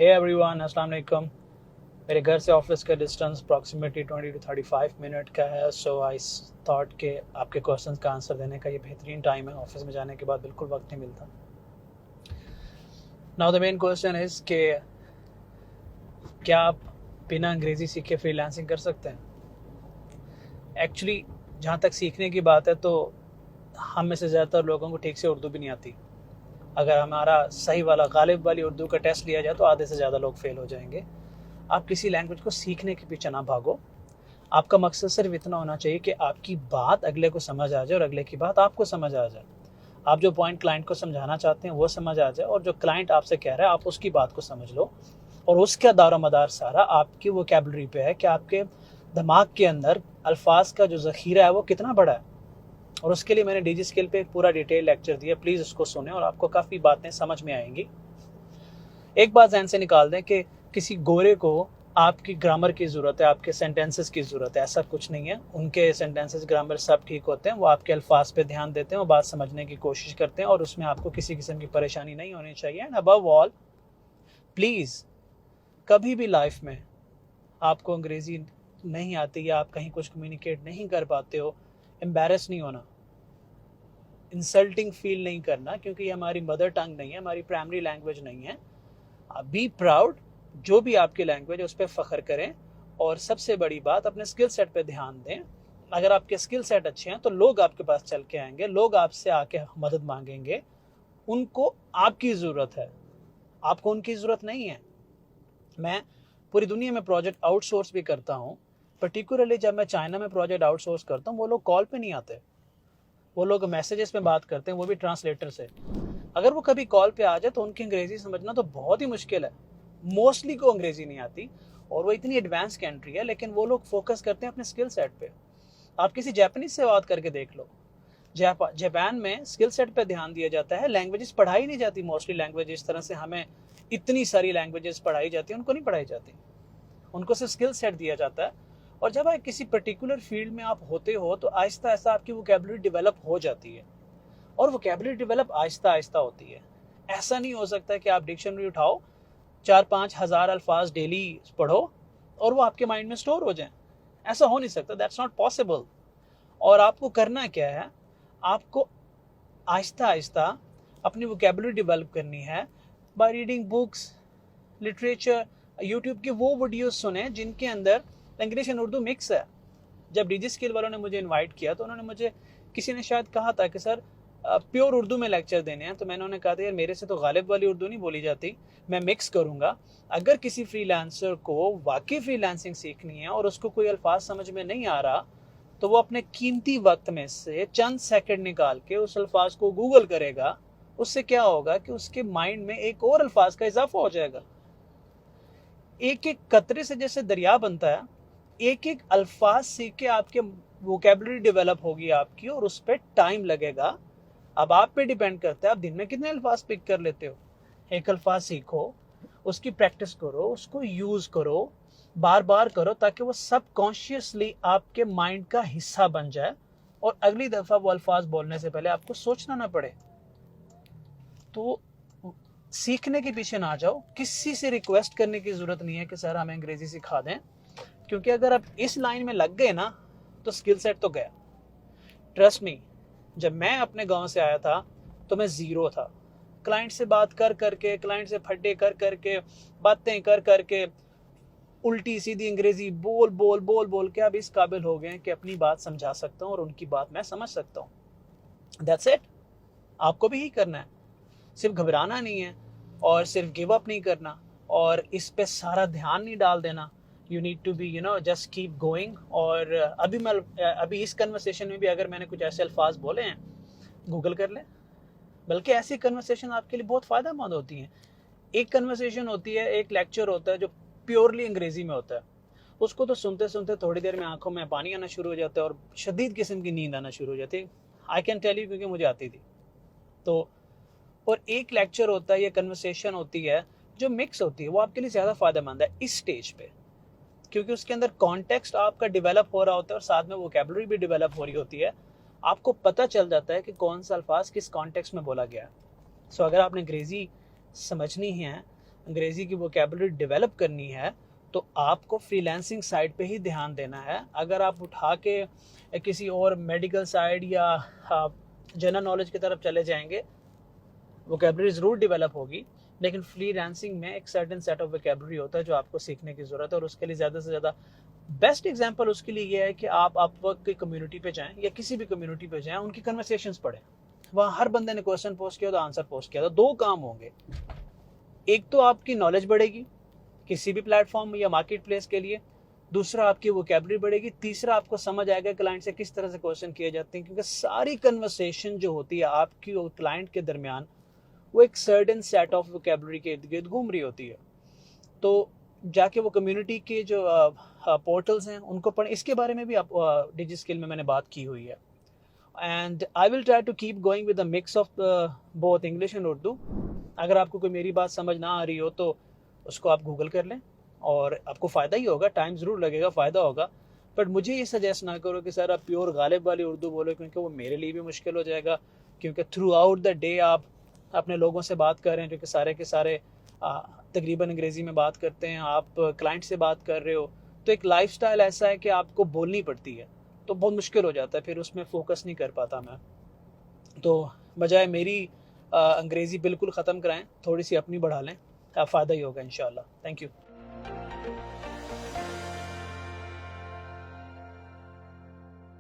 Hey everyone, अस्सलाम वालेकुम। मेरे घर से ऑफिस का डिस्टेंस अप्रॉक्सीमेटली 20 to 35 मिनट का है। सो आई थॉट के आपके क्वेश्चंस का आंसर देने का ये बेहतरीन टाइम है। ऑफिस में जाने के बाद बिल्कुल वक्त नहीं मिलता। Now the main question is कि क्या आप बिना अंग्रेज़ी सीखे फ्रीलांसिंग कर सकते हैं? एक्चुअली जहाँ तक सीखने की बात है तो हम में से ज़्यादातर लोगों को ठीक से उर्दू भी नहीं आती। अगर हमारा सही वाला गालिब वाली उर्दू का टेस्ट लिया जाए तो आधे से ज़्यादा लोग फेल हो जाएंगे। आप किसी लैंग्वेज को सीखने के पीछे ना भागो। आपका मकसद सिर्फ इतना होना चाहिए कि आपकी बात अगले को समझ आ जाए और अगले की बात आपको समझ आ जाए। आप जो पॉइंट क्लाइंट को समझाना चाहते हैं वो समझ आ जाए और जो क्लाइंट आपसे कह रहा है आप उसकी बात को समझ लो। और उसका दारोमदार सारा आपकी वोकैबुलरी पे है कि आपके दिमाग के अंदर अल्फाज का जो ज़ख़ीरा है वो कितना बड़ा है। और उसके लिए मैंने डीजी स्किल पे एक पूरा डिटेल लेक्चर दिया, प्लीज़ उसको सुने और आपको काफ़ी बातें समझ में आएंगी। एक बात ज़हन से निकाल दें कि किसी गोरे को आपकी ग्रामर की ज़रूरत है, आपके सेंटेंसेस की ज़रूरत है, ऐसा कुछ नहीं है। उनके सेंटेंसेस ग्रामर सब ठीक होते हैं। वो आपके अल्फाज पे ध्यान देते हैं और बात समझने की कोशिश करते हैं और उसमें आपको किसी किस्म की परेशानी नहीं होनी चाहिए। एंड अबव ऑल, प्लीज़ कभी भी लाइफ में आपको अंग्रेज़ी नहीं आती या आप कहीं कुछ कम्युनिकेट नहीं कर पाते हो, एम्बैरस नहीं होना, इंसल्टिंग फील नहीं करना, क्योंकि ये हमारी मदर टंग नहीं है, हमारी प्राइमरी लैंग्वेज नहीं है। बी प्राउड, जो भी आपकी लैंग्वेज है उस पर फ़ख्र करें और सबसे बड़ी बात अपने स्किल सेट पे ध्यान दें। अगर आपके स्किल सेट अच्छे हैं तो लोग आपके पास चल के आएंगे, लोग आपसे आके मदद मांगेंगे। उनको आपकी ज़रूरत है, आपको उनकी ज़रूरत नहीं है। मैं पूरी दुनिया में प्रोजेक्ट आउटसोर्स भी करता हूँ। पर्टिकुलरली जब मैं चाइना में प्रोजेक्ट आउटसोर्स करता हूँ, वो लोग कॉल पे नहीं आते, वो लोग मैसेजेस में बात करते हैं, वो भी ट्रांसलेटर से। अगर वो कभी कॉल पे आ जाए तो उनकी अंग्रेज़ी समझना तो बहुत ही मुश्किल है। मोस्टली को अंग्रेज़ी नहीं आती और वो इतनी एडवांस कंट्री है, लेकिन वो लोग फोकस करते हैं अपने स्किल सेट पे। आप किसी जापानीज से बात करके देख लो, जापान में स्किल सेट पे ध्यान दिया जाता है, लैंग्वेजेस पढ़ाई नहीं जाती। मोस्टली लैंग्वेज इस तरह से हमें इतनी सारी लैंग्वेजेस पढ़ाई जाती है, उनको नहीं पढ़ाई जाती, उनको सिर्फ स्किल सेट दिया जाता है। और जब आप किसी पर्टिकुलर फील्ड में आप होते हो तो आहिस्ता आहिस्ता आपकी वोकैबुलरी डेवलप हो जाती है और वोकैबुलरी डेवलप आहिस्ता आहिस्ता होती है। ऐसा नहीं हो सकता कि आप डिक्शनरी उठाओ, 4-5 हज़ार अल्फाज डेली पढ़ो और वो आपके माइंड में स्टोर हो जाएं। ऐसा हो नहीं सकता, दैट्स नॉट पॉसिबल। और आपको करना क्या है, आपको आहिस्ता आहिस्ता अपनी वोकैबुलरी डेवलप करनी है by reading books, literature. YouTube के वो वीडियोस सुने जिनके अंदर इंग्लिश एंड उर्दू मिक्स है। जब डीजी स्किल वालों ने मुझे इनवाइट किया तो उन्होंने मुझे, किसी ने शायद कहा था कि सर प्योर उर्दू में लेक्चर देने हैं, तो मैंने उन्हें कहा था यार मेरे से तो गालिब वाली उर्दू नहीं बोली जाती, मैं मिक्स करूंगा। अगर किसी फ्रीलांसर को वाकई फ्रीलांसिंग सीखनी है और उसको कोई अल्फाज समझ में नहीं आ रहा तो वो अपने कीमती वक्त में से चंद सेकंड निकाल के उस अल्फाज को गूगल करेगा। उससे क्या होगा कि उसके माइंड में एक और अल्फाज का इजाफा हो जाएगा। एक एक कतरे से जैसे दरिया बनता है, एक एक अल्फाज सीख के आपके वोकैबुलरी डेवलप होगी आपकी, और उस पर टाइम लगेगा। अब आप पे डिपेंड करता है आप दिन में कितने अल्फाज पिक कर लेते हो। एक अल्फाज सीखो, उसकी प्रैक्टिस करो, उसको यूज करो, बार बार करो, ताकि वो सबकॉन्शियसली आपके माइंड का हिस्सा बन जाए और अगली दफा वो अल्फाज बोलने से पहले आपको सोचना ना पड़े। तो सीखने के पीछे ना जाओ, किसी से रिक्वेस्ट करने की जरूरत नहीं है कि सर हमें अंग्रेजी सिखा दें, क्योंकि अगर आप इस लाइन में लग गए ना तो स्किल सेट तो गया। ट्रस्ट मी, जब मैं अपने गांव से आया था तो मैं ज़ीरो था। क्लाइंट से बात कर करके, क्लाइंट से फड्डे कर करके, बातें कर करके, उल्टी सीधी अंग्रेजी बोल बोल बोल बोल के अब इस काबिल हो गए कि अपनी बात समझा सकता हूँ और उनकी बात मैं समझ सकता हूँ। That's it. आपको भी ही करना है, सिर्फ घबराना नहीं है और सिर्फ गिव अप नहीं करना और इस पे सारा ध्यान नहीं डाल देना। You need to be just keep going. और अभी इस कन्वर्सेशन में भी अगर मैंने कुछ ऐसे अल्फाज बोले हैं, गूगल कर लें। बल्कि ऐसी कन्वर्सेशन आपके लिए बहुत फ़ायदेमंद होती हैं। एक कन्वर्सेशन होती है, एक लेक्चर होता है जो प्योरली अंग्रेज़ी में होता है, उसको तो सुनते सुनते थोड़ी देर में आंखों में पानी आना शुरू हो जाता है और शदीद किस्म की नींद आना शुरू हो जाती है। आई कैन टेल यू, क्योंकि मुझे आती थी। तो और एक लेक्चर होता है, ये कन्वर्सेशन होती है जो मिक्स होती है, वो आपके लिए ज़्यादा फ़ायदेमंद है इस स्टेज पे, क्योंकि उसके अंदर कॉन्टेक्स्ट आपका डेवलप हो रहा होता है और साथ में वोकैबुलरी भी डेवलप हो रही होती है। आपको पता चल जाता है कि कौन सा अल्फाज किस कॉन्टेक्स्ट में बोला गया है। सो अगर आपने अंग्रेज़ी समझनी है, अंग्रेज़ी की वोकैबुलरी डेवलप करनी है तो आपको फ्रीलांसिंग साइड पे ही ध्यान देना है। अगर आप उठा के किसी और मेडिकल साइड या जनरल नॉलेज की तरफ चले जाएंगे, वोकैबुलरी ज़रूर डेवलप होगी, लेकिन फ्रीलांसिंग में एक सर्टेन सेट ऑफ वोकैबुलरी होता है जो आपको सीखने की ज़रूरत है। और उसके लिए ज़्यादा से ज़्यादा बेस्ट एग्जांपल उसके लिए ये है कि आप अपवर्क की कम्युनिटी पे जाएं या किसी भी कम्युनिटी पे जाएं, उनकी कन्वर्सेशंस पढ़ें। वहाँ हर बंदे ने क्वेश्चन पोस्ट किया तो आंसर पोस्ट किया, तो दो काम होंगे। एक तो आपकी नॉलेज बढ़ेगी किसी भी प्लेटफॉर्म या मार्केट प्लेस के लिए, दूसरा आपकी वोकैबुलरी बढ़ेगी, तीसरा आपको समझ आएगा क्लाइंट से किस तरह से क्वेश्चन किए जाते हैं, क्योंकि सारी कन्वर्सेशन जो होती है आपकी और क्लाइंट के दरमियान वो एक सर्टेन सेट ऑफ वोकैबुलरी के इर्द गिर्द घूम रही होती है। तो जाके वो कम्युनिटी के जो पोर्टल्स हैं उनको पढ़ें। इसके बारे में भी आप डिजी स्किल में मैंने बात की हुई है। And I will try to keep going with a mix of both English and Urdu. अगर आपको कोई मेरी बात समझ ना आ रही हो तो उसको आप गूगल कर लें और आपको फ़ायदा ही होगा, टाइम ज़रूर लगेगा, फ़ायदा होगा। बट मुझे ये सजेस्ट ना करो कि सर आप प्योर गालिब वाली उर्दू बोलो, क्योंकि वो मेरे लिए भी मुश्किल हो जाएगा। क्योंकि थ्रू आउट द डे आप अपने लोगों से बात कर रहे हैं जो कि सारे के सारे तकरीबन अंग्रेज़ी में बात करते हैं, आप क्लाइंट से बात कर रहे हो, तो एक लाइफस्टाइल ऐसा है कि आपको बोलनी पड़ती है, तो बहुत मुश्किल हो जाता है, फिर उसमें फ़ोकस नहीं कर पाता मैं। तो बजाय मेरी अंग्रेज़ी बिल्कुल ख़त्म कराएं, थोड़ी सी अपनी बढ़ा लें, फ़ायदा ही होगा इंशाल्लाह। Thank you.